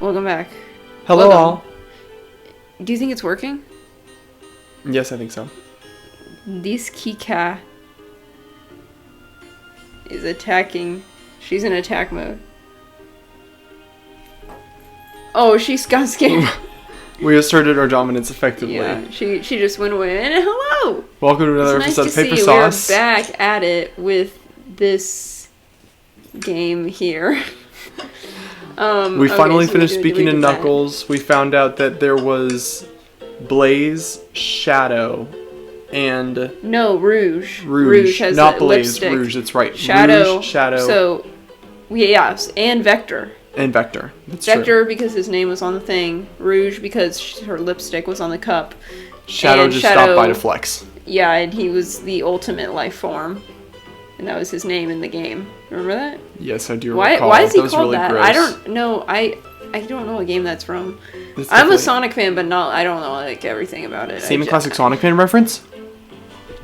Welcome back. Hello Welcome. all. Do you think it's working? Yes, I think so. This Kika is attacking. She's in attack mode. Oh, she's got scared. We asserted our dominance effectively. Yeah, she just went away. And hello! Welcome to another It's episode nice of to Paper see Sauce. We're back at it with this game here. We finally so finished we speaking to did that. Knuckles. We found out that there was Blaze, Shadow, and No, Rouge. Rouge. has Not a Blaze, lipstick. Rouge, that's right. Shadow. Rouge, Shadow, So, yes, and Vector. and Vector. That's Vector true. because his name was on the thing. Rouge because her lipstick was on the cup. Shadow and just Shadow- stopped by to flex. Yeah, and he was the ultimate life form. And that was his name in the game. Remember that? Yes, I do Why recall. is he That was called really that? gross. I don't know. I don't know what game that's from. It's I'm a definitely- Sonic fan, but I don't know like everything about it. Same classic Sonic fan reference?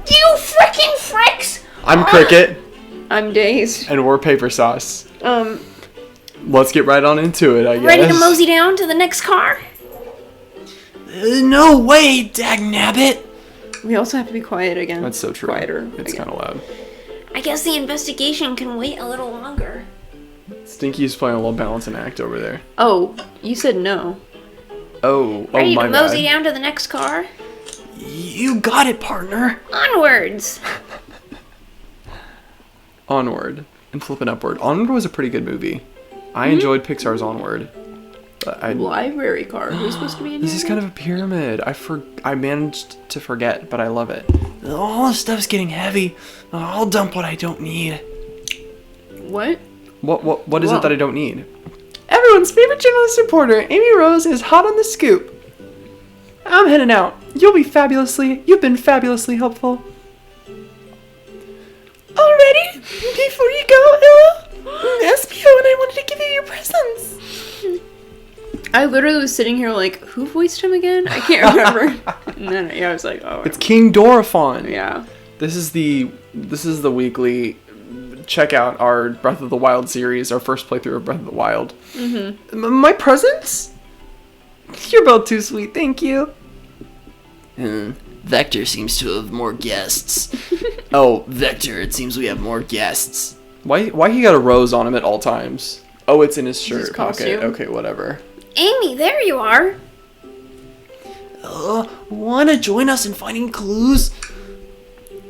You freaking fricks! I'm Cricket, I'm dazed. and we're Paper Sauce. Let's get right on into it, I guess. Ready to mosey down to the next car? No way, dagnabbit! We also have to be quiet again. That's so true. Quieter. It's again. kind of loud. I guess the investigation can wait a little longer. Stinky's playing a little balancing act over there. Oh, you said no. Oh Ready my to mosey bad. down to the next car? You got it, partner. Onwards! Onward and flipping upward. Onward was a pretty good movie. I enjoyed Pixar's Onward. But Library car. Who's supposed to be in this here? is kind of a pyramid. I managed to forget, but I love it. All this stuff's getting heavy. I'll dump what I don't need. What? What is Whoa. it that I don't need? Everyone's favorite journalist reporter, Amy Rose, is hot on the scoop. I'm heading out. You've been fabulously helpful. Already? Before you go, Ella? SPO and I wanted to give you your presents. I literally was sitting here like, who voiced him again? I can't remember. And then I was like, oh. It's King Dorifon. Yeah. This is the weekly. Check out our Breath of the Wild series, our first playthrough of Breath of the Wild. Mm-hmm. My presents? You're both too sweet, thank you. Vector seems to have more guests. Oh, Vector, it seems we have more guests. Why he got a rose on him at all times? Oh, it's in his shirt his pocket. costume. Okay, whatever. Amy, there you are! Wanna join us in finding clues?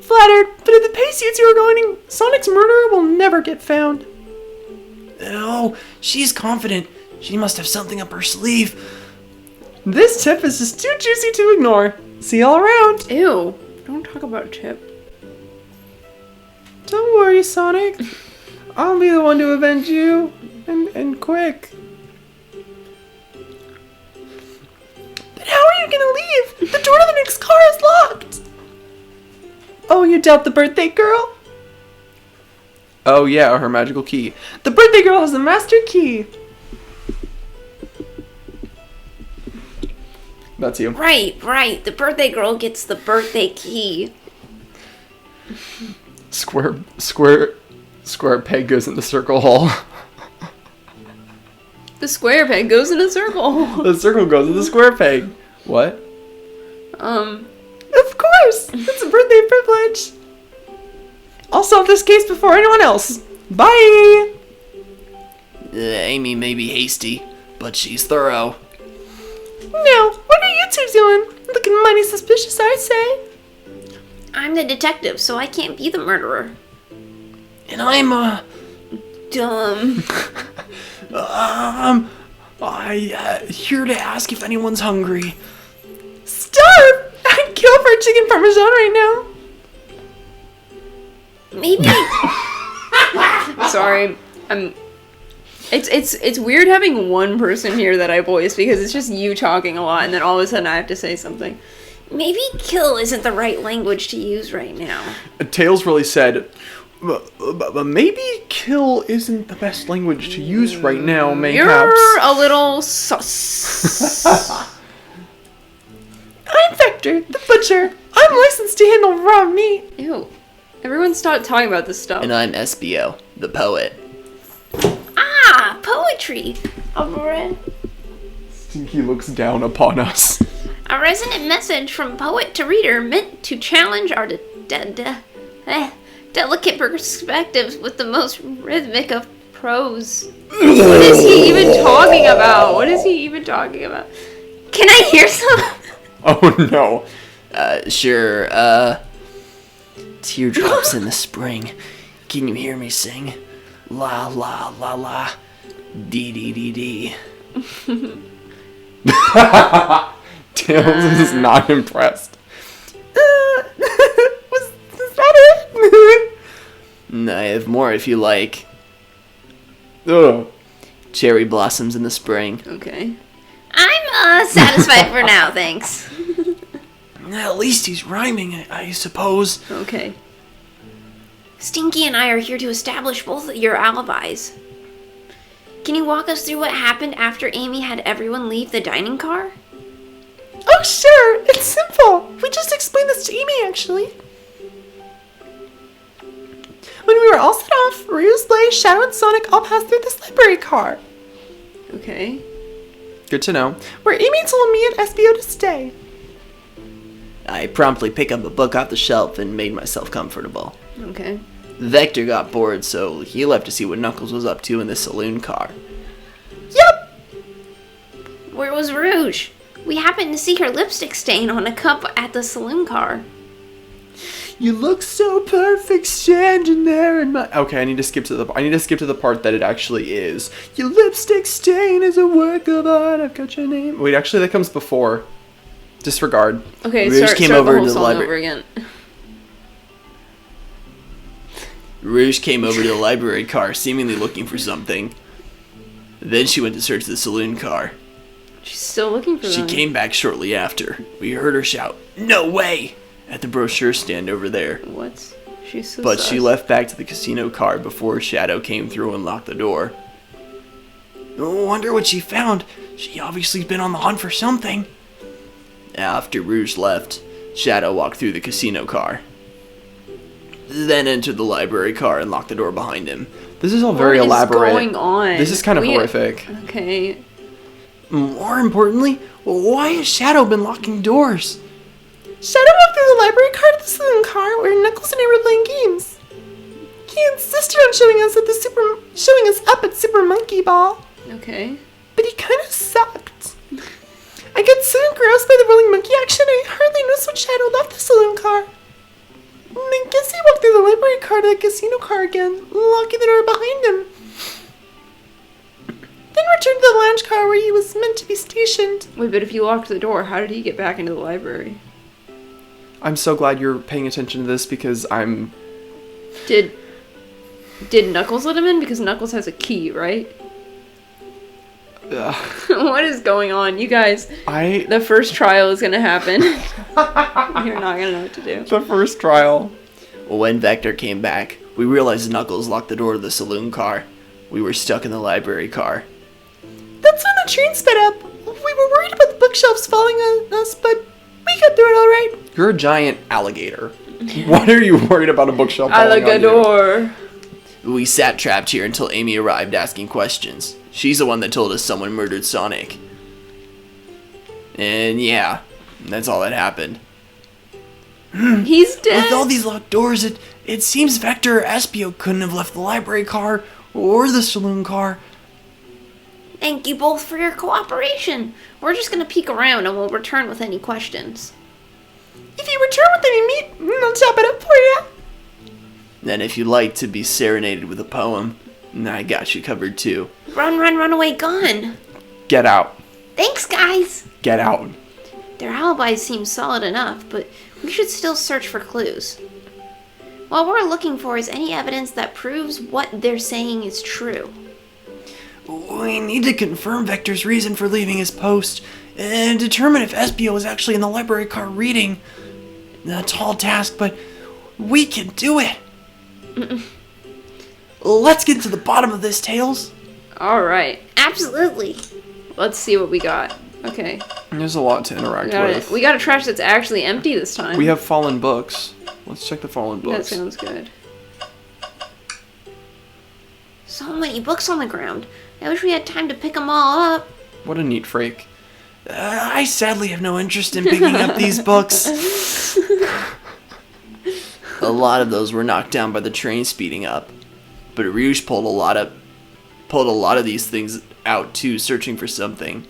Flattered, but at the pace you two are going, Sonic's murderer will never get found. Oh, she's confident. She must have something up her sleeve. This tip is just too juicy to ignore. See you all around. Ew. Don't talk about Chip. Don't worry, Sonic. I'll be the one to avenge you. And quick. But how are you gonna leave? The door to the next car is locked. Oh, you doubt the birthday girl? Oh yeah, her magical key. The birthday girl has the master key. That's you. Right. The birthday girl gets the birthday key. Square peg goes in the circle hole. The square peg goes in a circle. The circle goes in the square peg. What? Of course! It's a birthday privilege! I'll solve this case before anyone else. Bye! Amy may be hasty, but she's thorough. Now, what are you two doing? Looking mighty suspicious, I say. I'm the detective, so I can't be the murderer. And I'm, Dumb. here to ask if anyone's hungry. Starve! I'd kill for a chicken parmesan right now. Maybe. Sorry. It's weird having one person here that I voice because it's just you talking a lot and then all of a sudden I have to say something. Maybe kill isn't the right language to use right now. Tails really said, maybe kill isn't the best language to use right now, mayhaps. You're a little sus. I'm Vector, the butcher. I'm licensed to handle raw meat. Ew. Everyone stop talking about this stuff. And I'm SBO, the poet. Ah, poetry. Alright. He looks down upon us. A resonant message from poet to reader meant to challenge our delicate perspectives with the most rhythmic of prose. What is he even talking about? What is he even talking about? Can I hear some? Oh no. Sure, teardrops in the spring. Can you hear me sing? La la la la. Dee dee dee dee. Tails is not impressed. Was that it? I have more if you like. Ugh. Cherry blossoms in the spring. Okay. I'm satisfied for now, thanks. At least he's rhyming, I suppose. Okay. Stinky and I are here to establish both your alibis. Can you walk us through what happened after Amy had everyone leave the dining car? Oh, sure. It's simple. We just explained this to Amy, actually. When we were all set off, Ruse, Blaze, Shadow, and Sonic all passed through this library car. Okay. Good to know. Where Amy told me and SBO to stay. I promptly picked up a book off the shelf and made myself comfortable. Okay. Vector got bored, so he left to see what Knuckles was up to in the saloon car. Yep. Where was Rouge? We happened to see her lipstick stain on a cup at the saloon car. You look so perfect standing there in my... Okay, I need to skip to the part that it actually is. Your lipstick stain is a work of art. I've got your name. Wait, actually, that comes before. Disregard. Okay, Rouge start came the over whole to the song library. over again. Rouge came over to the library car, seemingly looking for something. Then she went to search the saloon car. She's still looking for She them. came back shortly after. We heard her shout, "No way!" at the brochure stand over there. What? She's so But sus. she left back to the casino car before Shadow came through and locked the door. Wonder what she found. She obviously been on the hunt for something. After Rouge left, Shadow walked through the casino car. Then entered the library car and locked the door behind him. This is all very What is elaborate. going on? This is kind of horrific. Okay. More importantly, why has Shadow been locking doors? Shadow walked through the library car to the saloon car where Knuckles and I were playing games. He insisted on showing us up at Super Monkey Ball, Okay. but he kind of sucked. I got so engrossed by the rolling monkey action I hardly noticed when Shadow left the saloon car. I guess he walked through the library car to the casino car again, locking the door behind him. Then returned to the lounge car where he was meant to be stationed. Wait, but if you locked the door, how did he get back into the library? I'm so glad you're paying attention to this because I'm... Did Knuckles let him in? Because Knuckles has a key, right? What is going on? You guys, the first trial is gonna happen. You're not gonna know what to do. The first trial. When Vector came back, we realized Knuckles locked the door to the saloon car. We were stuck in the library car. That's when the train sped up. We were worried about the bookshelves falling on us, but we got through it all right. You're a giant alligator. What are you worried about a bookshelf falling on you? Alligator. We sat trapped here until Amy arrived asking questions. She's the one that told us someone murdered Sonic. And yeah, that's all that happened. He's dead. With all these locked doors, it seems Vector or Espio couldn't have left the library car or the saloon car. Thank you both for your cooperation. We're just gonna peek around and we'll return with any questions. If you return with any meat, I'll chop it up for you. And if you'd like to be serenaded with a poem, I got you covered too. Run away, gone. Get out. Thanks, guys. Get out. Their alibis seem solid enough, but we should still search for clues. What we're looking for is any evidence that proves what they're saying is true. We need to confirm Vector's reason for leaving his post and determine if Espio was actually in the library car reading. A tall task, but we can do it. Let's get to the bottom of this, Tails. Alright. Absolutely. Let's see what we got. Okay. There's a lot to interact with. We got a trash that's actually empty this time. We have fallen books. Let's check the fallen That books. sounds good. So many books on the ground. I wish we had time to pick them all up. What a neat freak. I sadly have no interest in picking up these books. A lot of those were knocked down by the train speeding up. But Rouge pulled a lot of these things out too, searching for something.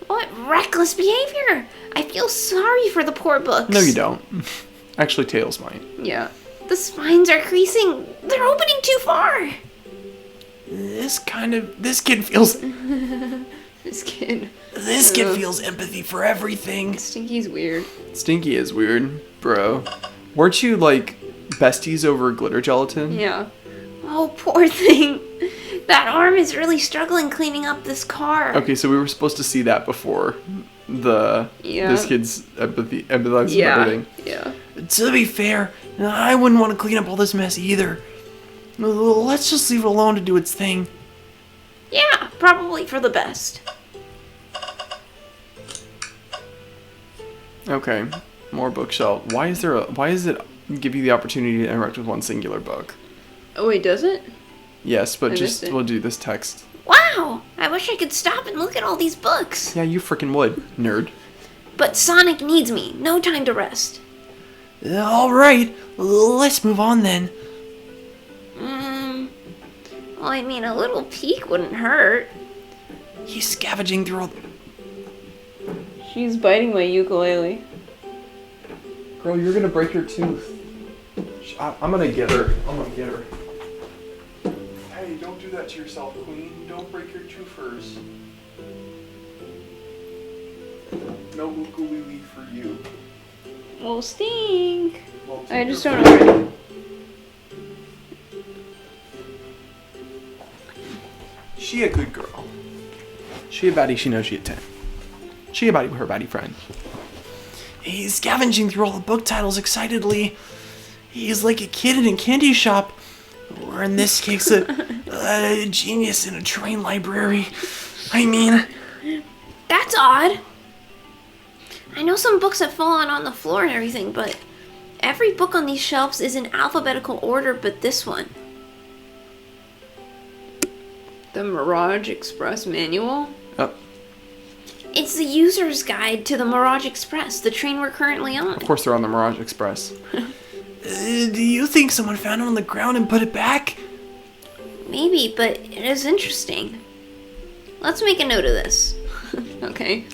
What reckless behavior! I feel sorry for the poor books. No, you don't. Actually, Tails might. Yeah. The spines are creasing. They're opening too far. This kid feels This kid. feels empathy for everything. Stinky's weird. Stinky is weird, bro. Weren't you, like, besties over glitter gelatin? Yeah. Oh, poor thing. That arm is really struggling cleaning up this car. Okay, so we were supposed to see that before this kid's empathizing with everything. Yeah. To be fair, I wouldn't want to clean up all this mess either. Let's just leave it alone to do its thing. Yeah, probably for the best. Okay, more bookshelf. Why does it give you the opportunity to interact with one singular book? Oh wait, does it? Yes, but I missed it. we'll do this text. Wow! I wish I could stop and look at all these books. Yeah, you freaking would, nerd. But Sonic needs me. No time to rest. Alright, let's move on then. Well, I mean, a little peek wouldn't hurt. He's scavenging through all... She's biting my ukulele. Girl, you're gonna break your tooth. I'm gonna get her. Hey, don't do that to yourself, Queen. Don't break your toothers. No ukulele for you. Well, stink. Well, I just don't know where. She a good girl. She a baddie, she knows she a 10. She a baddie with her baddie friend. He's scavenging through all the book titles excitedly. He's like a kid in a candy shop. Or in this case, a genius in a train library. I mean... That's odd. I know some books have fallen on the floor and everything, but every book on these shelves is in alphabetical order but this one. The Mirage Express manual? Oh, It's the user's guide to the Mirage Express, the train we're currently on. of course they're on the Mirage Express. do you think someone found it on the ground and put it back? Maybe, but it is interesting. Let's make a note of this. Okay.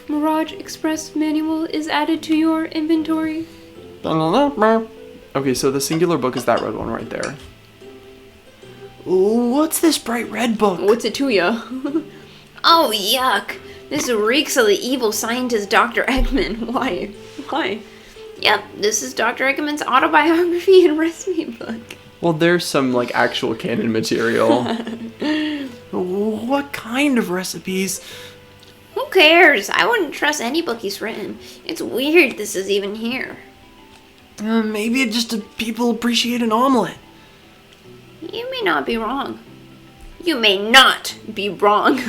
Mirage Express manual is added to your inventory. Okay, so the singular book is that red one right there. What's this bright red book? What's it to ya? Oh, yuck. This reeks of the evil scientist Dr. Eggman. Why? Why? Yep, this is Dr. Eggman's autobiography and recipe book. Well, there's some, like, actual canon material. What kind of recipes? Who cares? I wouldn't trust any book he's written. It's weird this is even here. Maybe just people appreciate an omelet. You may not be wrong. You may not be wrong.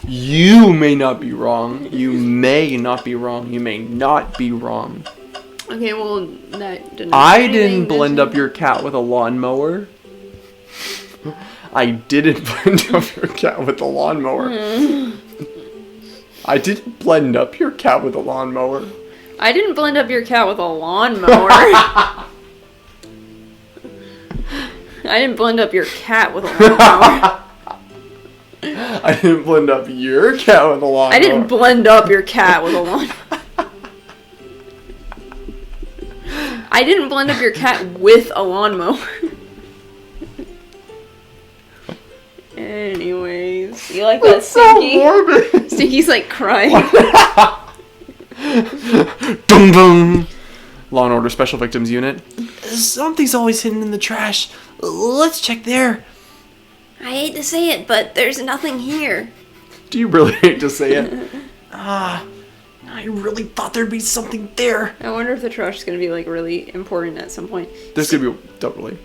You may not be wrong. You may not be wrong. You may not be wrong. Okay, well, that didn't. I didn't blend up your cat with a lawnmower. I didn't blend up your cat with a lawnmower. I didn't blend up your cat with a lawnmower. I didn't blend up your cat with a lawnmower. I didn't blend up your cat with a lawnmower. I didn't blend up your cat with a lawnmower. I didn't blend up your cat with a lawnmower. I didn't blend up your cat with a lawnmower. Anyways, you like that, Stinky? So morbid. Stinky's like crying. Boom boom. Law and Order Special Victims Unit. Something's always hidden in the trash. Let's check there. I hate to say it, but there's nothing here. Do you really hate to say it? I really thought there'd be something there. I wonder if the trash is gonna be like really important at some point. There's gonna be totally.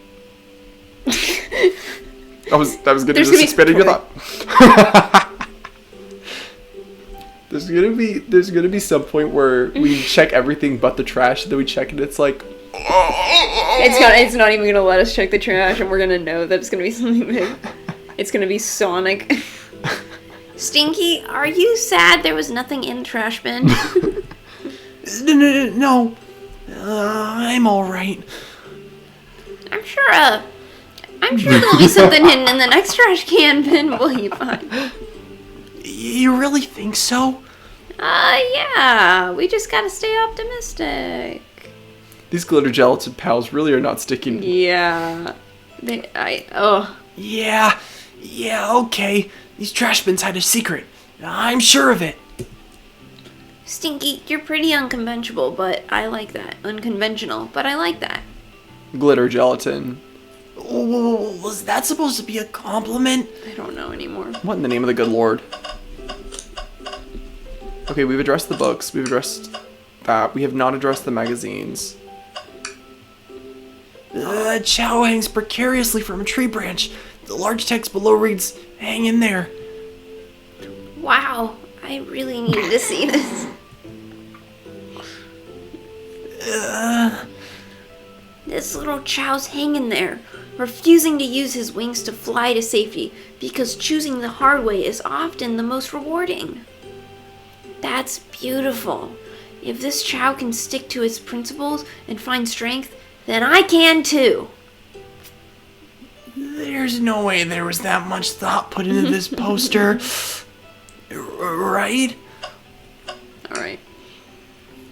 That was good. There's Just gonna be spitting it up. There's gonna be some point where we check everything but the trash, and then we check it. It's like It's not even gonna let us check the trash, and we're gonna know that it's gonna be something big. It's gonna be Sonic. Stinky, are you sad there was nothing in the trash bin? No. I'm alright. I'm sure there'll be something hidden in the next trash can bin. Will you find? You really think so? Yeah. We just gotta stay optimistic. These glitter gelatin pals really are not sticking. Yeah. Yeah, okay. These trash bins had a secret. I'm sure of it. Stinky, you're pretty unconventional, but I like that. Unconventional, but I like that. Glitter gelatin. Was that supposed to be a compliment? I don't know anymore. What in the name of the good Lord? Okay, we've addressed the books. We've addressed that. We have not addressed the magazines. Chow hangs precariously from a tree branch. The large text below reads, "Hang in there." Wow, I really needed to see this. This little Chow's hanging there, refusing to use his wings to fly to safety because choosing the hard way is often the most rewarding. That's beautiful. If this Chow can stick to its principles and find strength, then I can too. There's no way there was that much thought put into this poster. Right? Alright.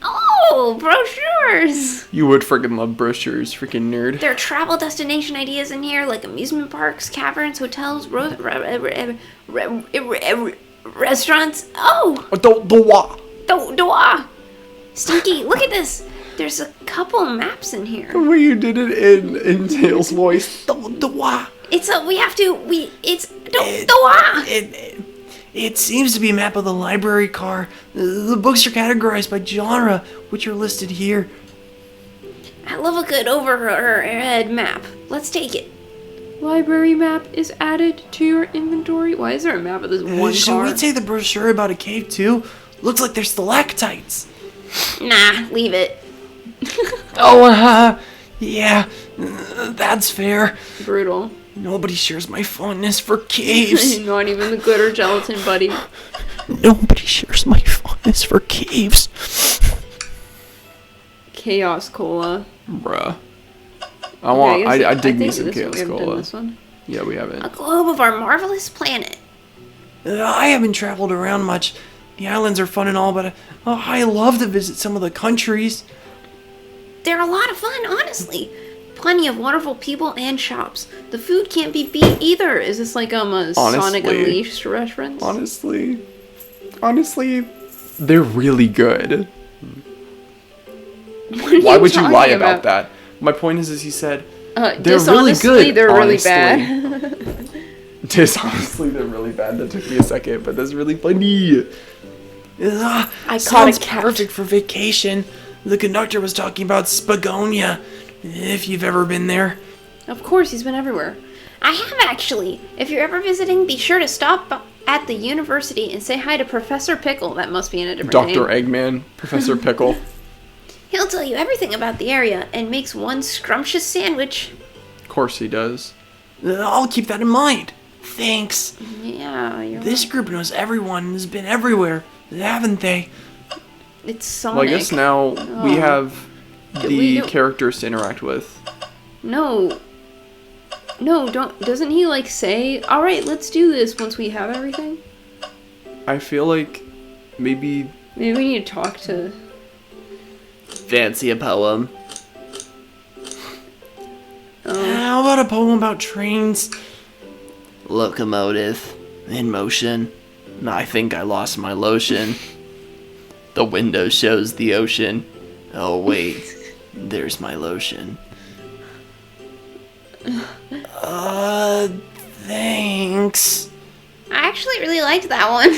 Oh, brochures! You would friggin' love brochures, freaking nerd. There are travel destination ideas in here, like amusement parks, caverns, hotels, restaurants. Oh! Doa! Stinky, look at this! There's a couple maps in here. The way you did it in Tails' voice. Doa! Doa! It seems to be a map of the library car. The books are categorized by genre, which are listed here. I love a good overhead map. Let's take it. Library map is added to your inventory. Why is there a map of this one Should car? we take the brochure about a cave too? Looks like there's stalactites. Nah, leave it. Yeah, that's fair. Brutal. Nobody shares my fondness for caves. Not even the glitter gelatin buddy. Nobody shares my fondness for caves. Chaos Cola. Bruh. I dig me some this one- Chaos we haven't done Cola. this one. Yeah, we haven't. A globe of our marvelous planet. I haven't traveled around much. The islands are fun and all, but I love to visit some of the countries. They're a lot of fun, honestly. Plenty of wonderful people and shops. The food can't be beat either. Is this like a Sonic Unleashed reference? Honestly, they're really good. Why would you lie about that? My point is he said, they're really good. They're really honestly. bad. Dishonestly, they're really bad. That took me a second, but that's really funny. I caught Sounds a cat. perfect for vacation. The conductor was talking about Spagonia, if you've ever been there. Of course, he's been everywhere. I have actually. If you're ever visiting, be sure to stop at the university and say hi to Professor Pickle. That must be in a different Dr. name. Eggman, Professor Pickle. He'll tell you everything about the area and makes one scrumptious sandwich. Of course he does. I'll keep that in mind. Thanks. Yeah, you're This group knows everyone and has been everywhere, haven't they? It's Sonic. Well, I guess now we have We the don't- characters to interact with. No, don't. Doesn't he like say, "All right, let's do this" once we have everything? I feel like maybe Maybe we need to talk to. Fancy a poem? how about a poem about trains? Locomotive in motion. I think I lost my lotion. The window shows the ocean. Oh wait, there's my lotion. Thanks. I actually really liked that one.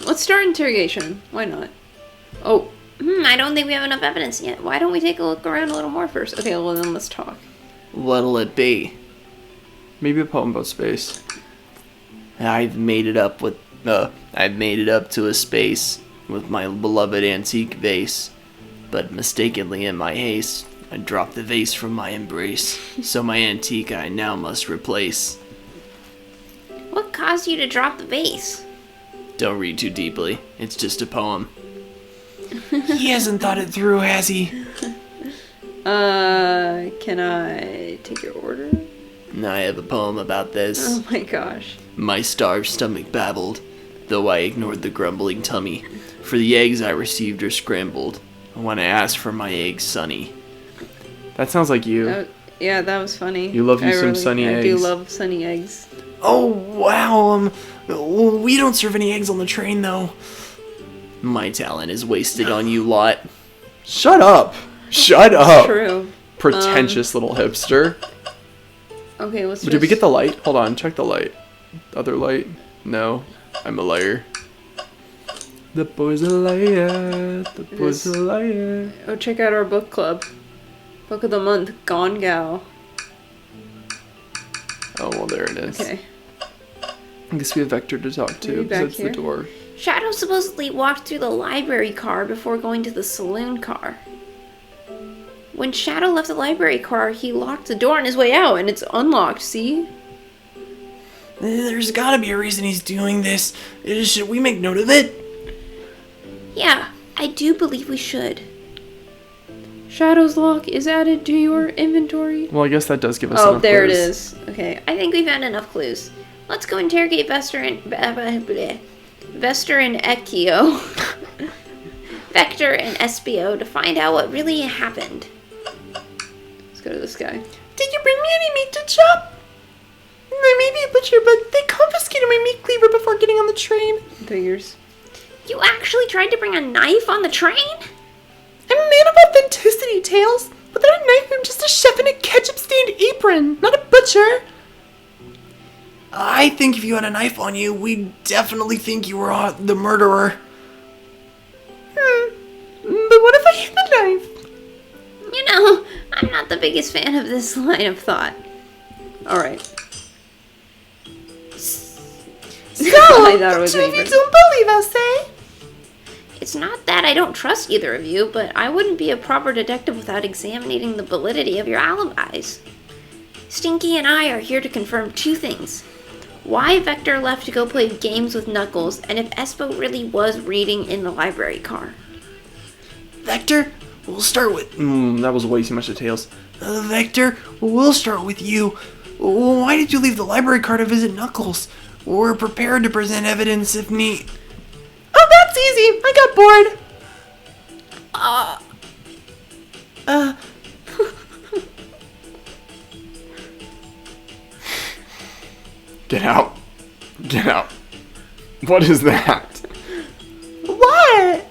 Let's start interrogation. Why not? Oh, I don't think we have enough evidence yet. Why don't we take a look around a little more first? okay. Well, then let's talk. What'll it be? Maybe a poem about space. I've made it up to a space with my beloved antique vase, but mistakenly in my haste, I dropped the vase from my embrace, so my antique I now must replace. What caused you to drop the vase? Don't read too deeply, it's just a poem. He hasn't thought it through, has he? Can I take your order? I have a poem about this. Oh my gosh. My starved stomach babbled, though I ignored the grumbling tummy, for the eggs I received are scrambled. When I asked for my eggs sunny. That sounds like you. Yeah, that was funny. You love you some sunny I do eggs. love sunny eggs. Oh, wow, we don't serve any eggs on the train, though. My talent is wasted on you lot. Shut up! Shut up! True. Pretentious little hipster. Okay, let's Did we get the light? Hold on, check the light. The other light? No. I'm a liar. The boy's a liar. The boy's a liar. Oh, check out our book club. Book of the month, Gone Gal. Oh, well, there it is. Okay. I guess we have Vector to talk to, Maybe because back it's here? the door. Shadow supposedly walked through the library car before going to the saloon car. When Shadow left the library car, he locked the door on his way out, and it's unlocked, see? There's gotta be a reason he's doing this. Should we make note of it? Yeah, I do believe we should. Shadow's lock is added to your inventory. Well, I guess that does give us Oh, enough there it clues. is. Okay. I think we found enough clues. Let's go interrogate Vester and Ekio, Vector and Espio to find out what really happened. Let's go to this guy. Did you bring me any meat to chop? I may be a butcher, but they confiscated my meat cleaver before getting on the train. Figures. You actually tried to bring a knife on the train? I'm a man of authenticity, Tails. Without a knife, I'm just a chef in a ketchup-stained apron, not a butcher. I think if you had a knife on you, we'd definitely think you were the murderer. But what if I hid the knife? You know, I'm not the biggest fan of this line of thought. Alright. So, I thought it was two of you Avery. don't believe us, eh? It's not that I don't trust either of you, but I wouldn't be a proper detective without examining the validity of your alibis. Stinky and I are here to confirm two things. Why Vector left to go play games with Knuckles, and if Espo really was reading in the library car. Vector, we'll start with... That was way too much of Tails. Vector, we'll start with you. Why did you leave the library car to visit Knuckles? We're prepared to present evidence if need... Oh, that's easy. I got bored. Get out. Get out. What is that? What?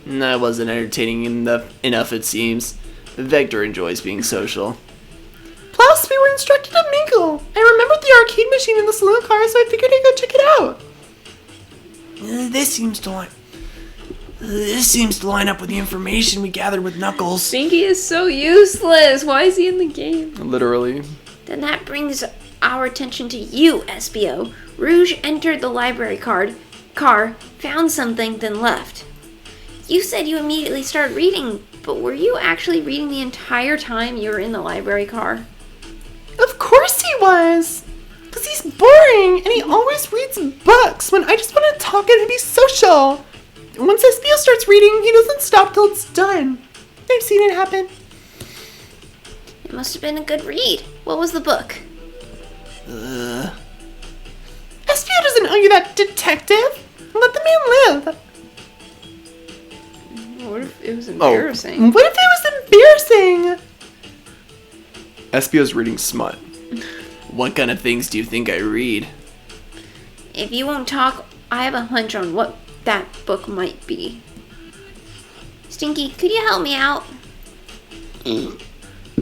That wasn't entertaining enough, it seems. Vector enjoys being social. Plus, we were instructed to mingle. I remembered the arcade machine in the saloon car, so I figured I'd go check it out. This seems to line up with the information we gathered with Knuckles. Stinky is so useless. Why is he in the game? Literally. Then that brings our attention to you, Espio. Rouge entered the library car, found something, then left. You said you immediately started reading, but were you actually reading the entire time you were in the library car? Of course he was. Because he's boring, and he always reads books when I just want to talk and be social. Once Espio starts reading, he doesn't stop till it's done. I've seen it happen. It must have been a good read. What was the book? Espio doesn't owe you that, detective. Let the man live. What if it was embarrassing? What if it was embarrassing? Espio's reading smut. What kind of things do you think I read? If you won't talk, I have a hunch on what that book might be. Stinky, could you help me out?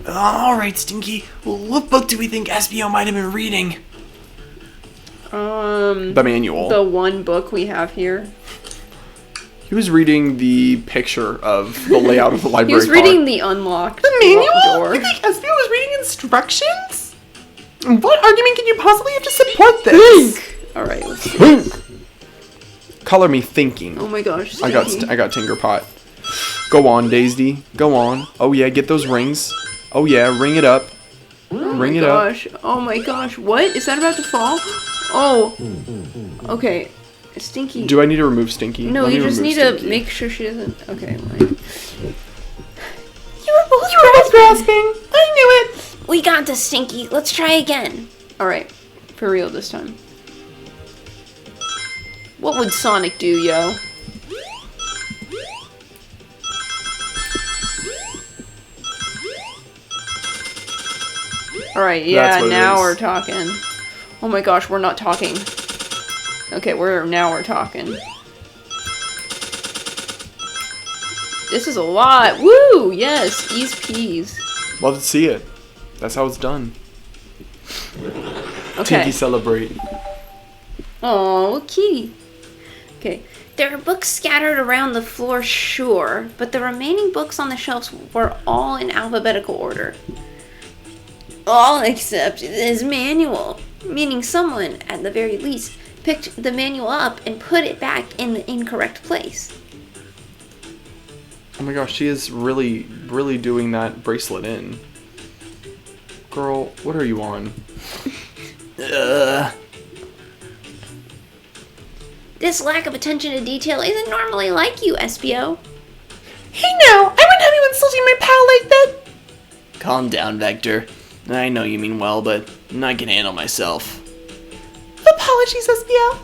Alright, Stinky. Well, what book do we think Espio might have been reading? The manual. The one book we have here. He was reading the picture of the layout of the library He was car. reading the unlocked manual? door. You think Espio was reading instructions? What argument can you possibly have to support this? Alright, let's do it. Color me thinking. Oh my gosh. I got Stinky. Tinkerpot. Go on, Daisy. Go on. Oh yeah, get those rings. Oh yeah, ring it up. Ring it up. Oh my gosh. What? Is that about to fall? Oh. Okay. Stinky. Do I need to remove Stinky? No, Let you me just remove need Stinky. to make sure she doesn't. Okay. Like... You were both grasping. I knew it. We got this, Stinky. Let's try again. Alright. For real this time. What would Sonic do, yo? Alright, yeah, That's what it now is. we're talking. Oh my gosh, we're not talking. Okay, we're talking. This is a lot. Woo! Yes, ease peas. Love to see it. That's how it's done. Okay. Tinky celebrate. Oh, kitty. Okay. There are books scattered around the floor, sure, but the remaining books on the shelves were all in alphabetical order. All except this manual, meaning someone, at the very least, picked the manual up and put it back in the incorrect place. Oh my gosh, she is really, really doing that bracelet in. Girl, what are you on? This lack of attention to detail isn't normally like you, SBO. Hey now, I wouldn't have you insulting my pal like that. Calm down, Vector. I know you mean well, but I can handle myself. Apologies, SBO.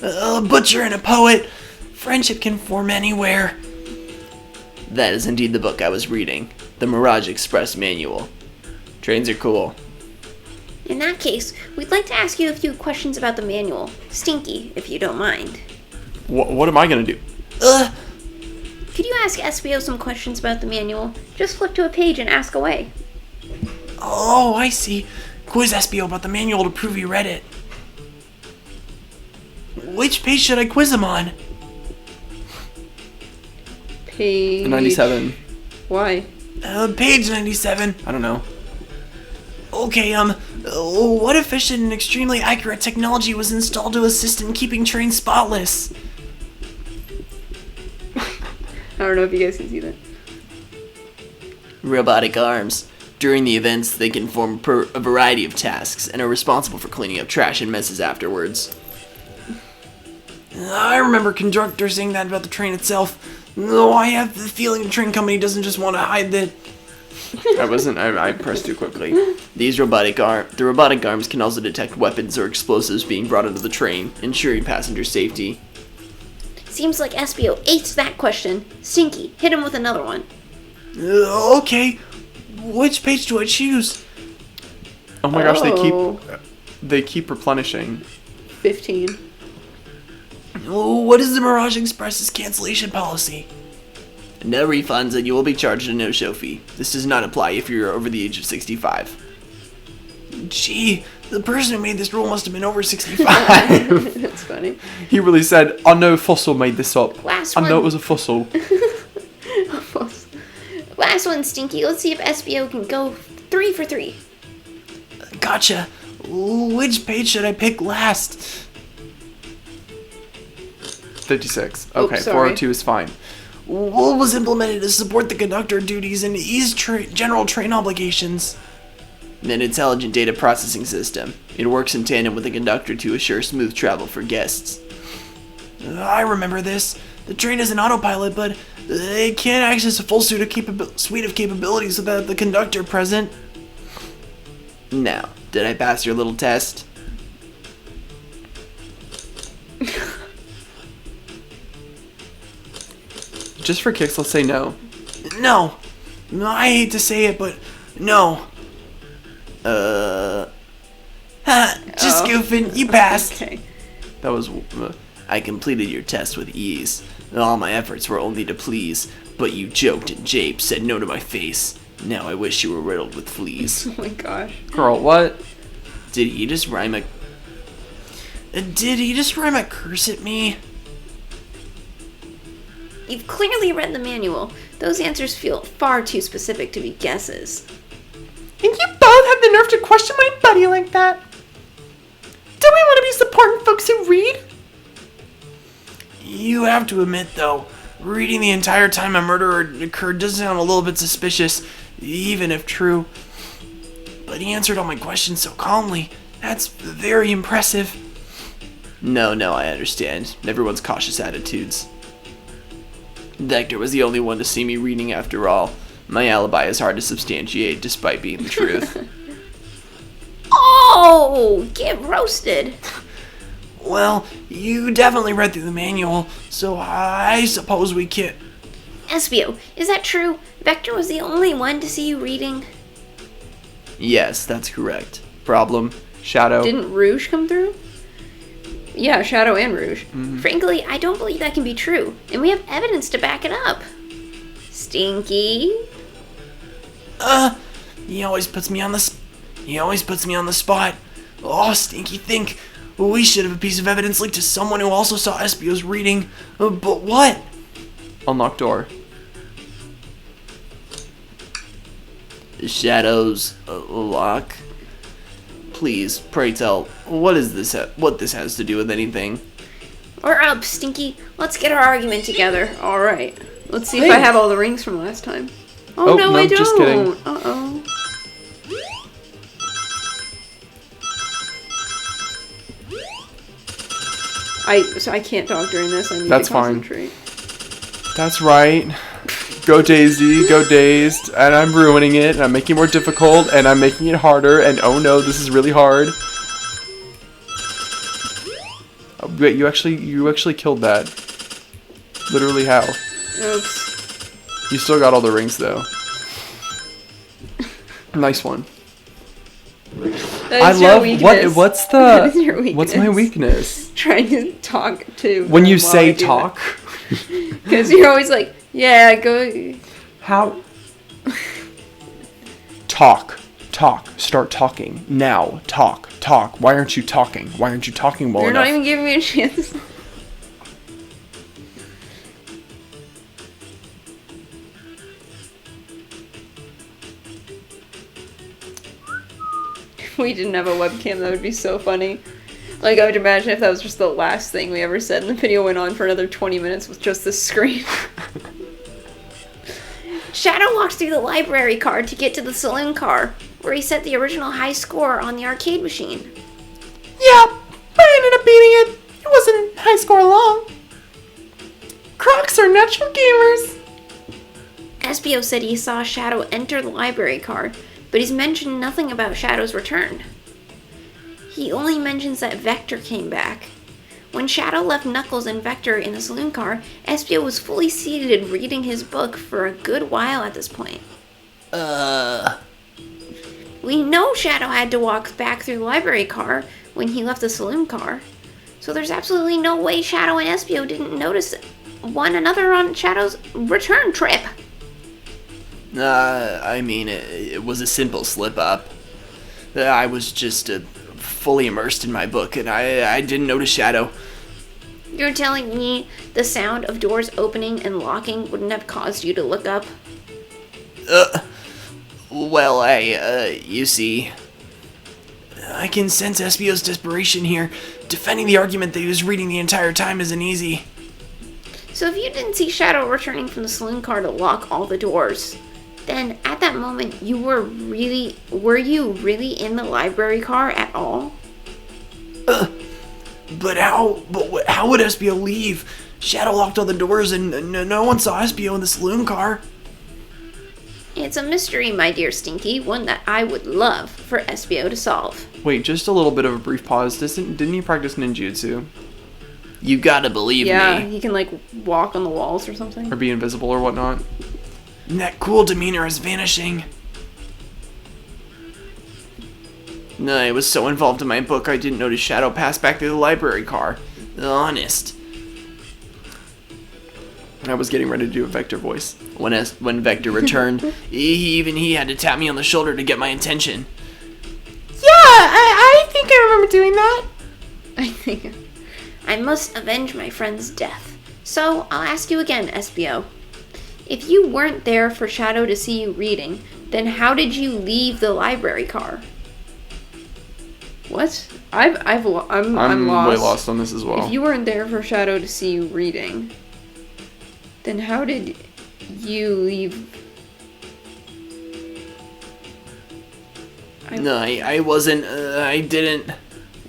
A butcher and a poet. Friendship can form anywhere. That is indeed the book I was reading. The Mirage Express Manual. Trains are cool. In that case, we'd like to ask you a few questions about the manual. Stinky, if you don't mind. What am I gonna do? Could you ask SBO some questions about the manual? Just flip to a page and ask away. Oh, I see. Quiz SBO about the manual to prove you read it. Which page should I quiz him on? Page... 97. Why? Page 97. I don't know. Okay, what efficient and extremely accurate technology was installed to assist in keeping trains spotless? I don't know if you guys can see that. Robotic arms. During the events, they can perform a variety of tasks and are responsible for cleaning up trash and messes afterwards. I remember conductor saying that about the train itself. Though I have the feeling the train company doesn't just want to hide that. I pressed too quickly. The robotic arms can also detect weapons or explosives being brought into the train, ensuring passenger safety. Seems like SBO aced that question. Stinky, hit him with another one. Okay. Which page do I choose? Oh my gosh, Oh. they keep replenishing. 15. What is the Mirage Express's cancellation policy? No refunds, and you will be charged a no-show fee. This does not apply if you're over the age of 65. Gee, the person who made this rule must have been over 65. That's funny. He really said, I know Fossil made this up. Last I know one. it was a fossil. Last one, Stinky. Let's see if SBO can go 3 for 3. Gotcha. Which page should I pick last? 56. Oops, Okay, sorry. 402 is fine. What was implemented to support the conductor duties and ease general train obligations? An intelligent data processing system. It works in tandem with the conductor to assure smooth travel for guests. I remember this. The train is an autopilot, but it can't access a full suite of capabilities without the conductor present. Now, did I pass your little test? Just for kicks, let's say no. No. I hate to say it, but no. Just goofing. You passed. Okay. That was... I completed your test with ease. All my efforts were only to please, but you joked and japed, said no to my face. Now I wish you were riddled with fleas. Oh my gosh. Girl, what? Did he just rhyme a curse at me? You've clearly read the manual. Those answers feel far too specific to be guesses. And you both have the nerve to question my buddy like that. Do we want to be supporting folks who read? You have to admit, though, reading the entire time a murder occurred does sound a little bit suspicious, even if true. But he answered all my questions so calmly. That's very impressive. No, I understand. Everyone's cautious attitudes. Vector was the only one to see me reading after all. My alibi is hard to substantiate despite being the truth. Oh, get roasted. Well, you definitely read through the manual, so I suppose we can... Espio, is that true? Vector was the only one to see you reading? Yes, that's correct. Problem. Shadow. Didn't Rouge come through? Yeah, Shadow and Rouge. Frankly, I don't believe that can be true, and we have evidence to back it up. Stinky? He always puts me on the spot. Oh, Stinky, think. We should have a piece of evidence linked to someone who also saw Espio's reading. But what? Unlock door. Shadow's lock. Please, pray tell, what this has to do with anything? We're up, Stinky. Let's get our argument together. Alright. Let's see if I have all the rings from last time. Oh, no, I don't. just kidding. Uh-oh. I can't talk during this. I need That's to fine. concentrate. That's right. Go Daisy, go Dazed, and I'm ruining it, and I'm making it more difficult, and I'm making it harder, and oh no, this is really hard. Oh, wait, you actually killed that. Literally how? Oops. You still got all the rings though. Nice one. That I is your love weakness. what's That is your the weakness. what's my weakness? Trying to talk to When you them while say I do talk, because you're always like, yeah, go. how? Talk, start talking now. Talk. Why aren't you talking? Why aren't you talking well You're enough? not even giving me a chance. If we didn't have a webcam, that would be so funny. Like, I would imagine if that was just the last thing we ever said and the video went on for another 20 minutes with just this screen. Shadow walks through the library card to get to the saloon car, where he set the original high score on the arcade machine. Yeah, but I ended up beating it. It wasn't high score long. Crocs are natural gamers. Espio said he saw Shadow enter the library car, but he's mentioned nothing about Shadow's return. He only mentions that Vector came back. When Shadow left Knuckles and Vector in the saloon car, Espio was fully seated reading his book for a good while at this point. We know Shadow had to walk back through the library car when he left the saloon car, so there's absolutely no way Shadow and Espio didn't notice one another on Shadow's return trip. I mean, it was a simple slip-up. I was just fully immersed in my book, and I didn't notice Shadow. You're telling me the sound of doors opening and locking wouldn't have caused you to look up? Well, you see, I can sense Espio's desperation here. Defending the argument that he was reading the entire time isn't easy. So if you didn't see Shadow returning from the saloon car to lock all the doors, then at that moment were you really in the library car at all? But how would Espio leave? Shadow locked all the doors and no one saw Espio in the saloon car. It's a mystery, my dear Stinky, one that I would love for Espio to solve. Wait, just a little bit of a brief pause. Didn't you practice ninjutsu? You gotta believe Yeah, me. he can like walk on the walls or something. Or be invisible or whatnot? That cool demeanor is vanishing. No, I was so involved in my book I didn't notice Shadow pass back through the library car. Honest. I was getting ready to do a Vector voice. When Vector returned, he had to tap me on the shoulder to get my attention. Yeah, I think I remember doing that. I think. I must avenge my friend's death. So I'll ask you again, Espio. If you weren't there for Shadow to see you reading, then how did you leave the library car? What? I'm lost. way lost on this as well. If you weren't there for Shadow to see you reading, Then how did you leave? No, I wasn't. I didn't.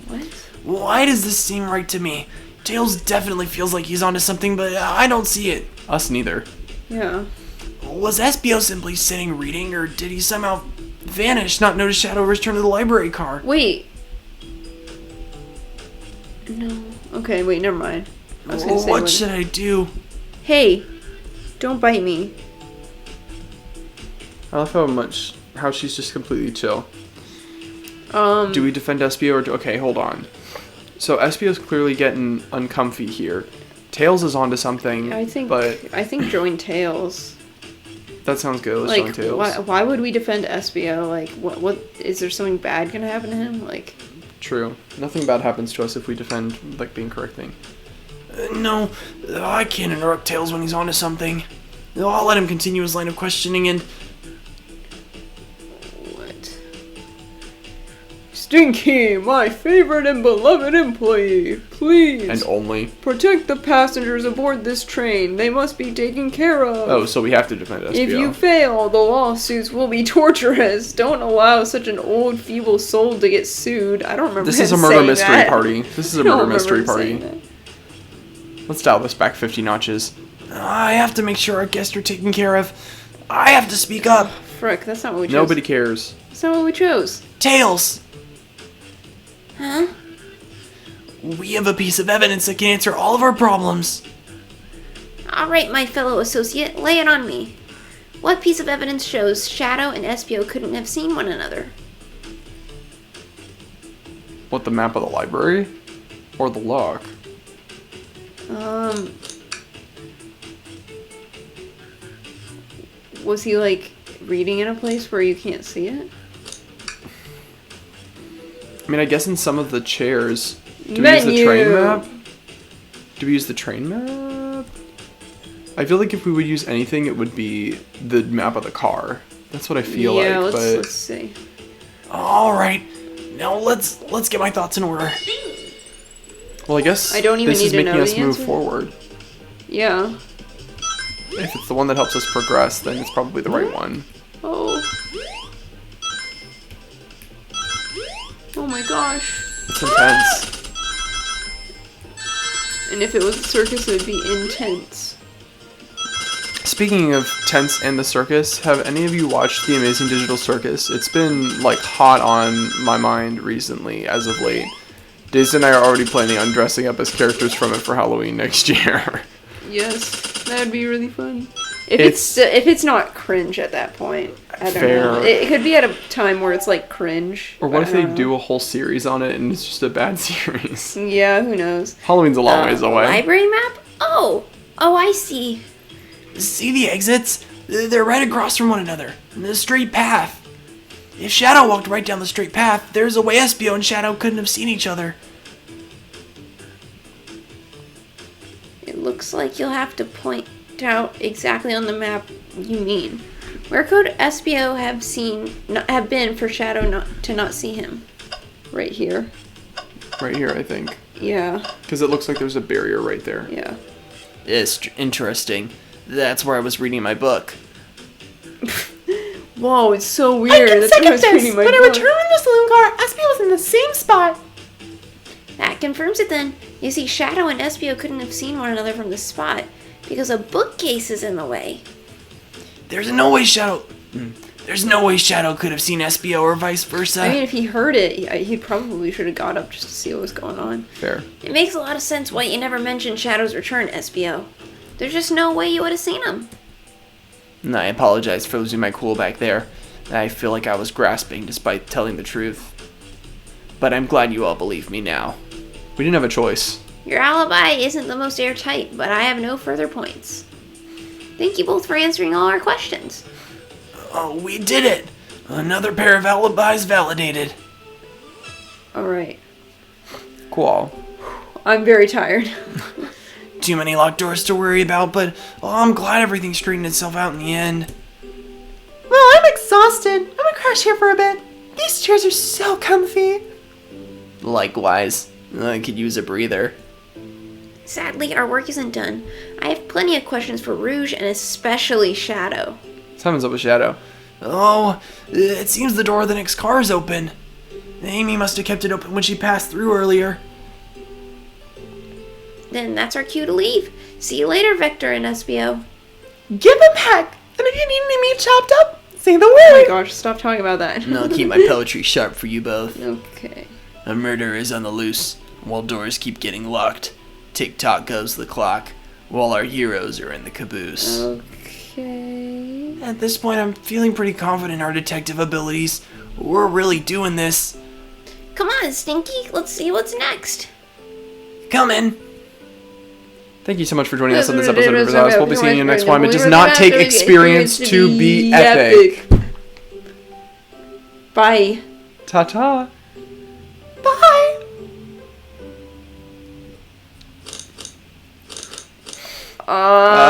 What? Why does this seem right to me? Tails definitely feels like he's onto something, but I don't see it. Us neither. Yeah. Was SBO simply sitting reading, or did he somehow vanish, not notice Shadow return to the library car? Wait. No. Okay, wait, never mind. I was gonna say What should I do? Hey, don't bite me. I love how she's just completely chill. Um. Do we defend SBO or okay, hold on. So SBO's clearly getting uncomfy here. Tails is onto something, I think join Tails. That sounds good. Let's join Like, Tails. why would we defend SBO? Like, what is there something bad gonna happen to him? Like, True. Nothing bad happens to us if we defend like the incorrect thing. No, I can't interrupt Tails when he's onto something. I'll let him continue his line of questioning and... what? Stinky, my favorite and beloved employee, please And only. protect the passengers aboard this train. They must be taken care of. Oh, so we have to defend SBO. If you fail, the lawsuits will be torturous. Don't allow such an old, feeble soul to get sued. I don't remember. This is a him murder saying mystery that. party. This is a I don't murder remember mystery him saying party. that. Let's dial this back 50 notches. I have to make sure our guests are taken care of. I have to speak up. Frick, that's not what we chose. Nobody cares. That's not what we chose. Tails, Huh? we have a piece of evidence that can answer all of our problems. All right, my fellow associate, lay it on me. What piece of evidence shows Shadow and SBO couldn't have seen one another? What, the map of the library? Or the lock? Was he like reading in a place where you can't see it? I mean, I guess in some of the chairs. Do we use the train map? Do we use the train map? I feel like if we would use anything, it would be the map of the car. That's what I feel like. Let's see. All right, now let's get my thoughts in order. Well, I guess I don't even this need is to making know us the move answer. forward. Yeah. If it's the one that helps us progress, then it's probably the right one. Oh. Oh my gosh. It's intense. And if it was a circus, it would be intense. Speaking of Tense and the Circus, have any of you watched The Amazing Digital Circus? It's been, like, hot on my mind recently, as of late. Daisy and I are already planning on dressing up as characters from it for Halloween next year. Yes, that would be really fun. If it's not cringe at that point, I don't Fair. know. It could be at a time where it's like cringe. Or what but if I they don't do know. a whole series on it and it's just a bad series? Yeah, who knows? Halloween's a long ways away. Library map? Oh, I see. See the exits? They're right across from one another, in the straight path. If Shadow walked right down the straight path, there's a way Espio and Shadow couldn't have seen each other. It looks like you'll have to point out exactly on the map you mean. Where could SBO have been for Shadow to not see him? Right here. Right here, I think. Yeah, Because it looks like there's a barrier right there. yeah. It's interesting. That's where I was reading my book. Whoa, it's so I weird. can That's why I second was this. reading my When I book. returned in the saloon car, Espio was in the same spot. That confirms it then. You see, Shadow and SBO couldn't have seen one another from this spot because a bookcase is in the way. There's no way Shadow could have seen Espio or vice versa. I mean, if he heard it, he probably should have got up just to see what was going on. Fair. It makes a lot of sense why you never mentioned Shadow's return, SBO. There's just no way you would have seen him. And I apologize for losing my cool back there. I feel like I was grasping despite telling the truth. But I'm glad you all believe me now. We didn't have a choice. Your alibi isn't the most airtight, but I have no further points. Thank you both for answering all our questions. Oh, we did it! Another pair of alibis validated. Alright. Cool. I'm very tired. Too many locked doors to worry about, but I'm glad everything straightened itself out in the end. Well, I'm exhausted. I'm gonna crash here for a bit. These chairs are so comfy. Likewise, I could use a breather. Sadly, our work isn't done. I have plenty of questions for Rouge and especially Shadow. Something's up with Shadow. Oh, it seems the door of the next car is open. Amy must have kept it open when she passed through earlier. Then that's our cue to leave. See you later, Vector and Espio. Give it back! And if you need any meat chopped up, say the Oh my word! gosh, stop talking about that. And I'll keep my poetry sharp for you both. Okay. A murderer is on the loose, while doors keep getting locked. Tick-tock goes the clock, while our heroes are in the caboose. Okay. At this point, I'm feeling pretty confident in our detective abilities. We're really doing this. Come on, Stinky. Let's see what's next. Coming! Thank you so much for joining us on this episode of Rivers. We'll be seeing you next time. It does not take experience to be epic. Bye. Ta-ta. Bye! Uh...